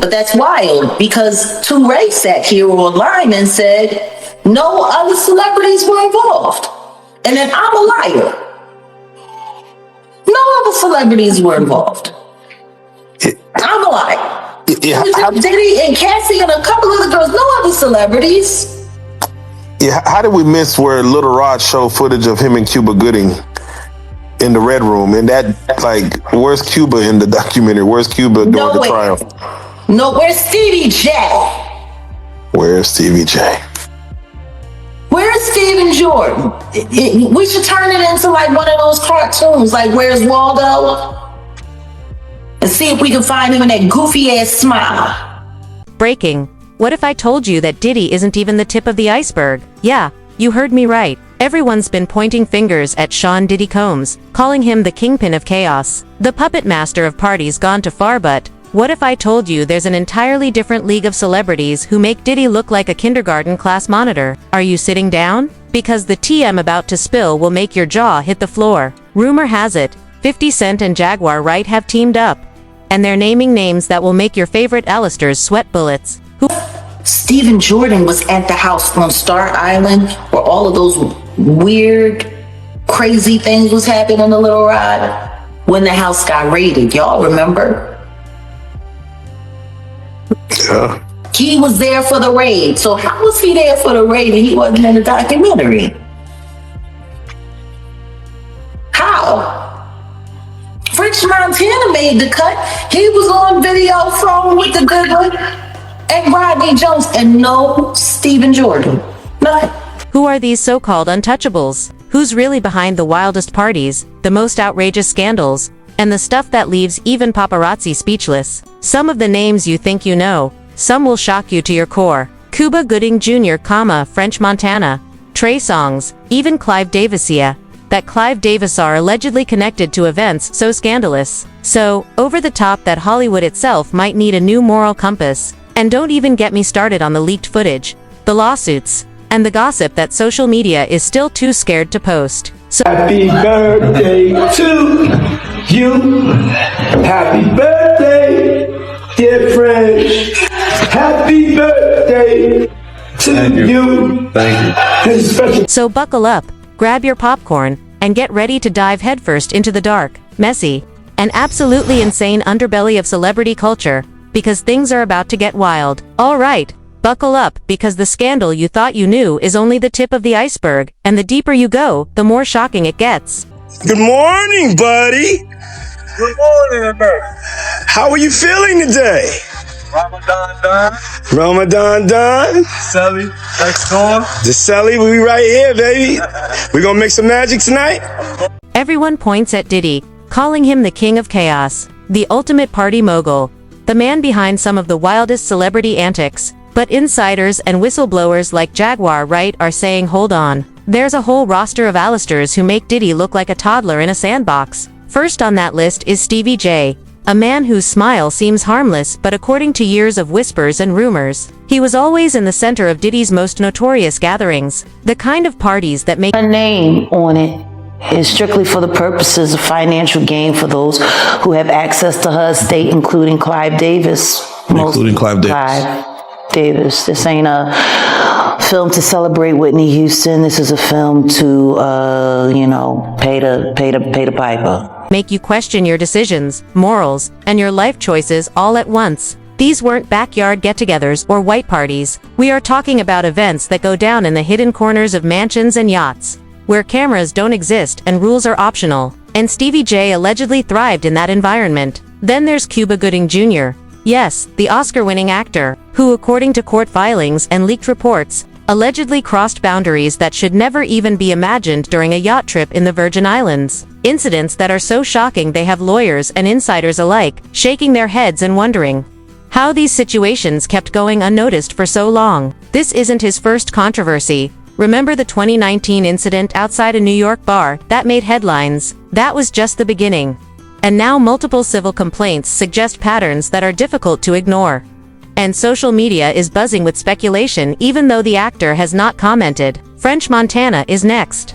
But that's wild because Toure sat here online and said no other celebrities were involved. And then I'm a liar. No other celebrities were involved. I'm a liar. Diddy and Cassie and a couple of the girls, no other celebrities. Yeah, how did we miss where Little Rod showed footage of him and Cuba Gooding in the Red Room? And that, like, where's Cuba in the documentary? Where's Cuba during the trial? No, where's Stevie J? Where's Stevie J? Where's Steven Jordan? We should turn it into like one of those cartoons, like Where's Waldo? And see if we can find him in that goofy ass smile. Breaking. What if I told you that Diddy isn't even the tip of the iceberg? Yeah, you heard me right. Everyone's been pointing fingers at Sean Diddy Combs, calling him the kingpin of chaos, the puppet master of parties gone too far. But what if I told you there's an entirely different league of celebrities who make Diddy look like a kindergarten class monitor? Are you sitting down? Because the tea I'm about to spill will make your jaw hit the floor. Rumor has it, 50 Cent and Jaguar Wright have teamed up. And they're naming names that will make your favorite Alistairs sweat bullets. Stephen Jordan was at the house on Star Island where all of those weird, crazy things was happening in the Little Rod when the house got raided. Y'all remember? Yeah. He was there for the raid. So how was he there for the raid and he wasn't in the documentary? How? French Montana made the cut. He was on video from with the good one and Rodney Jones and no Stephen Jordan. None. Who are these so-called untouchables? Who's really behind the wildest parties, the most outrageous scandals, and the stuff that leaves even paparazzi speechless? Some of the names you think you know, some will shock you to your core. Cuba Gooding Jr., French Montana, Trey Songz, even Clive Davisia. That Clive Davis are allegedly connected to events so scandalous, so over the top that Hollywood itself might need a new moral compass. And don't even get me started on the leaked footage, the lawsuits, and the gossip that social media is still too scared to post. So happy birthday to you. Happy birthday, dear French. Happy birthday to you. Thank you. So buckle up, grab your popcorn, and get ready to dive headfirst into the dark, messy, and absolutely insane underbelly of celebrity culture, because things are about to get wild. All right, buckle up, because the scandal you thought you knew is only the tip of the iceberg, and the deeper you go, the more shocking it gets. Good morning, buddy. Good morning, Bert. How are you feeling today? Ramadan done. Ramadan done. Sally, next door. The Sally, we right here, baby. We gonna make some magic tonight? Everyone points at Diddy, calling him the king of chaos, the ultimate party mogul, the man behind some of the wildest celebrity antics. But insiders and whistleblowers like Jaguar Wright are saying hold on. There's a whole roster of Alistairs who make Diddy look like a toddler in a sandbox. First on that list is Stevie J, a man whose smile seems harmless, but according to years of whispers and rumors, he was always in the center of Diddy's most notorious gatherings, the kind of parties that make a name on it is strictly for the purposes of financial gain for those who have access to her estate, including Clive Davis. Clive Davis. This ain't a film to celebrate Whitney Houston. This is a film to, pay the piper. Make you question your decisions, morals, and your life choices all at once. These weren't backyard get-togethers or white parties. We are talking about events that go down in the hidden corners of mansions and yachts, where cameras don't exist and rules are optional. And Stevie J allegedly thrived in that environment. Then there's Cuba Gooding Jr. Yes, the Oscar-winning actor, who according to court filings and leaked reports, allegedly crossed boundaries that should never even be imagined during a yacht trip in the Virgin Islands. Incidents that are so shocking they have lawyers and insiders alike shaking their heads and wondering how these situations kept going unnoticed for so long. This isn't his first controversy. Remember the 2019 incident outside a New York bar that made headlines? That was just the beginning. And now multiple civil complaints suggest patterns that are difficult to ignore. And social media is buzzing with speculation even though the actor has not commented. French Montana is next.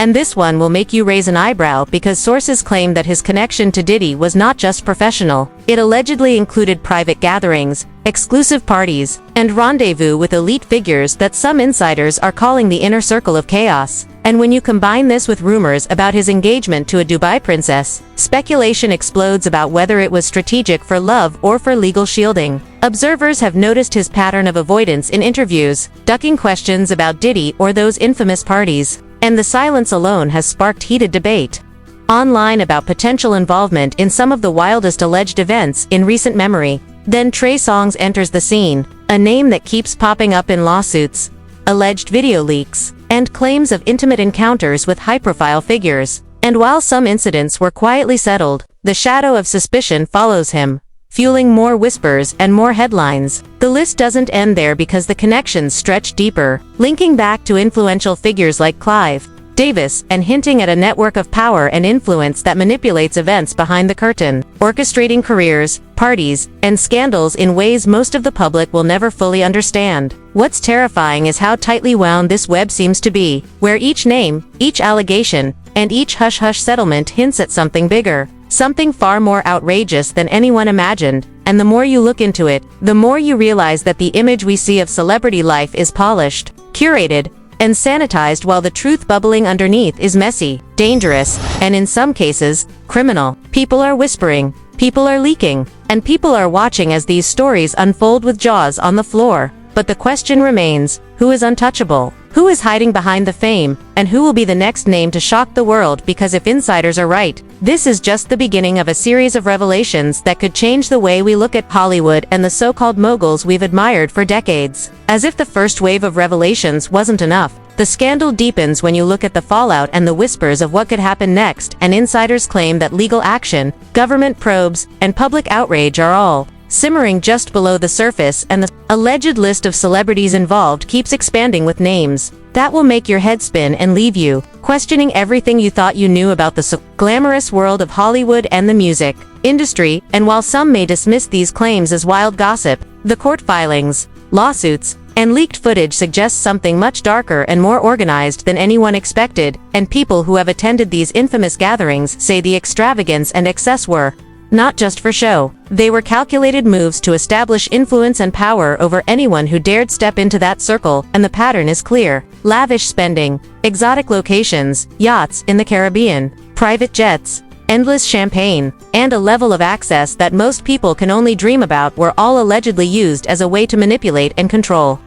And this one will make you raise an eyebrow because sources claim that his connection to Diddy was not just professional. It allegedly included private gatherings, exclusive parties, and rendezvous with elite figures that some insiders are calling the inner circle of chaos. And when you combine this with rumors about his engagement to a Dubai princess, speculation explodes about whether it was strategic for love or for legal shielding. Observers have noticed his pattern of avoidance in interviews, ducking questions about Diddy or those infamous parties. And the silence alone has sparked heated debate online about potential involvement in some of the wildest alleged events in recent memory. Then Trey Songz enters the scene, a name that keeps popping up in lawsuits, alleged video leaks, and claims of intimate encounters with high-profile figures. And while some incidents were quietly settled, the shadow of suspicion follows him, fueling more whispers and more headlines. The list doesn't end there because the connections stretch deeper, linking back to influential figures like Clive Davis and hinting at a network of power and influence that manipulates events behind the curtain, orchestrating careers, parties, and scandals in ways most of the public will never fully understand. What's terrifying is how tightly wound this web seems to be, where each name, each allegation, and each hush-hush settlement hints at something bigger. Something far more outrageous than anyone imagined, and the more you look into it, the more you realize that the image we see of celebrity life is polished, curated, and sanitized while the truth bubbling underneath is messy, dangerous, and in some cases, criminal. People are whispering, people are leaking, and people are watching as these stories unfold with jaws on the floor. But the question remains, who is untouchable? Who is hiding behind the fame, and who will be the next name to shock the world? Because if insiders are right, this is just the beginning of a series of revelations that could change the way we look at Hollywood and the so-called moguls we've admired for decades. As if the first wave of revelations wasn't enough, the scandal deepens when you look at the fallout and the whispers of what could happen next, and insiders claim that legal action, government probes, and public outrage are all simmering just below the surface, and the alleged list of celebrities involved keeps expanding with names that will make your head spin and leave you questioning everything you thought you knew about the so glamorous world of Hollywood and the music industry. And while some may dismiss these claims as wild gossip, the court filings, lawsuits, and leaked footage suggests something much darker and more organized than anyone expected, and people who have attended these infamous gatherings say the extravagance and excess were not just for show. They were calculated moves to establish influence and power over anyone who dared step into that circle, and the pattern is clear. Lavish spending, exotic locations, yachts in the Caribbean, private jets, endless champagne, and a level of access that most people can only dream about were all allegedly used as a way to manipulate and control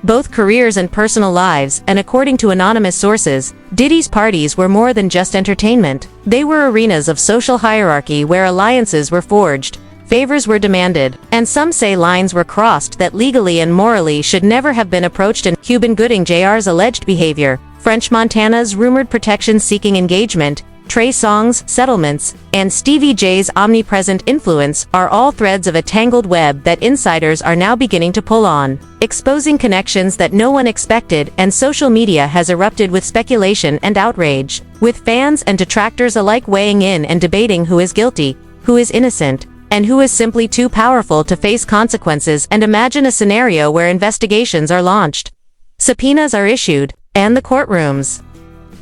both careers and personal lives. And according to anonymous sources, Diddy's parties were more than just entertainment. They were arenas of social hierarchy where alliances were forged, favors were demanded, and some say lines were crossed that legally and morally should never have been approached. And Cuban Gooding Jr.'s alleged behavior, French Montana's rumored protection-seeking engagement, Trey Songz' settlements, and Stevie J's omnipresent influence are all threads of a tangled web that insiders are now beginning to pull on, exposing connections that no one expected. And social media has erupted with speculation and outrage, with fans and detractors alike weighing in and debating who is guilty, who is innocent, and who is simply too powerful to face consequences. And imagine a scenario where investigations are launched, subpoenas are issued, and the courtrooms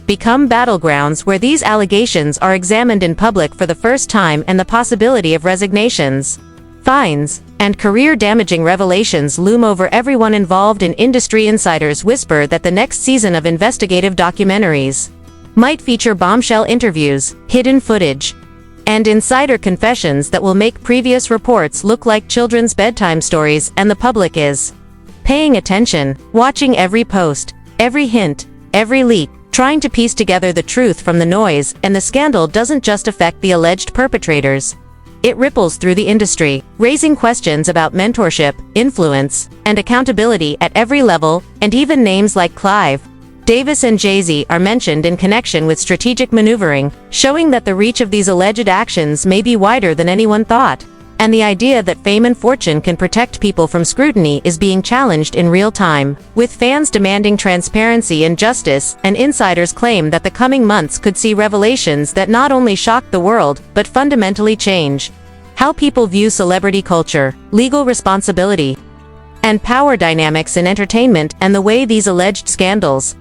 become battlegrounds where these allegations are examined in public for the first time, and the possibility of resignations, fines, and career-damaging revelations loom over everyone involved. In industry insiders whisper that the next season of investigative documentaries might feature bombshell interviews, hidden footage, and insider confessions that will make previous reports look like children's bedtime stories. And the public is paying attention, watching every post, every hint, every leak, trying to piece together the truth from the noise. And the scandal doesn't just affect the alleged perpetrators. It ripples through the industry, raising questions about mentorship, influence, and accountability at every level. And even names like Clive Davis and Jay-Z are mentioned in connection with strategic maneuvering, showing that the reach of these alleged actions may be wider than anyone thought. And the idea that fame and fortune can protect people from scrutiny is being challenged in real time, with fans demanding transparency and justice. And insiders claim that the coming months could see revelations that not only shock the world, but fundamentally change how people view celebrity culture, legal responsibility, and power dynamics in entertainment. And the way these alleged scandals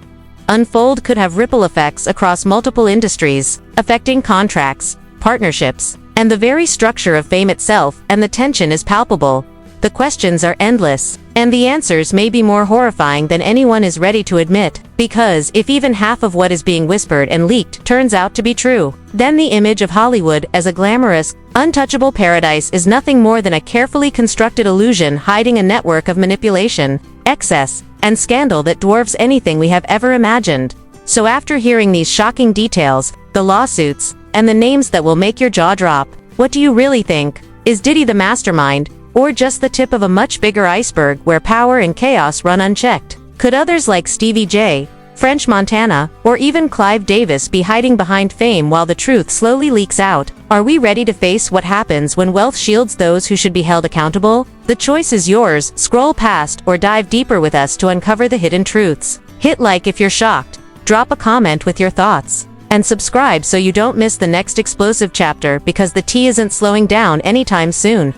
unfold could have ripple effects across multiple industries, affecting contracts, partnerships, and the very structure of fame itself, and the tension is palpable. The questions are endless, and the answers may be more horrifying than anyone is ready to admit, because if even half of what is being whispered and leaked turns out to be true, then the image of Hollywood as a glamorous, untouchable paradise is nothing more than a carefully constructed illusion hiding a network of manipulation, excess, and scandal that dwarfs anything we have ever imagined. So after hearing these shocking details, the lawsuits, and the names that will make your jaw drop, what do you really think? Is Diddy the mastermind, or just the tip of a much bigger iceberg where power and chaos run unchecked? Could others like Stevie J, French Montana, or even Clive Davis be hiding behind fame while the truth slowly leaks out? Are we ready to face what happens when wealth shields those who should be held accountable? The choice is yours. Scroll past or dive deeper with us to uncover the hidden truths. Hit like if you're shocked, drop a comment with your thoughts, and subscribe so you don't miss the next explosive chapter, because the tea isn't slowing down anytime soon.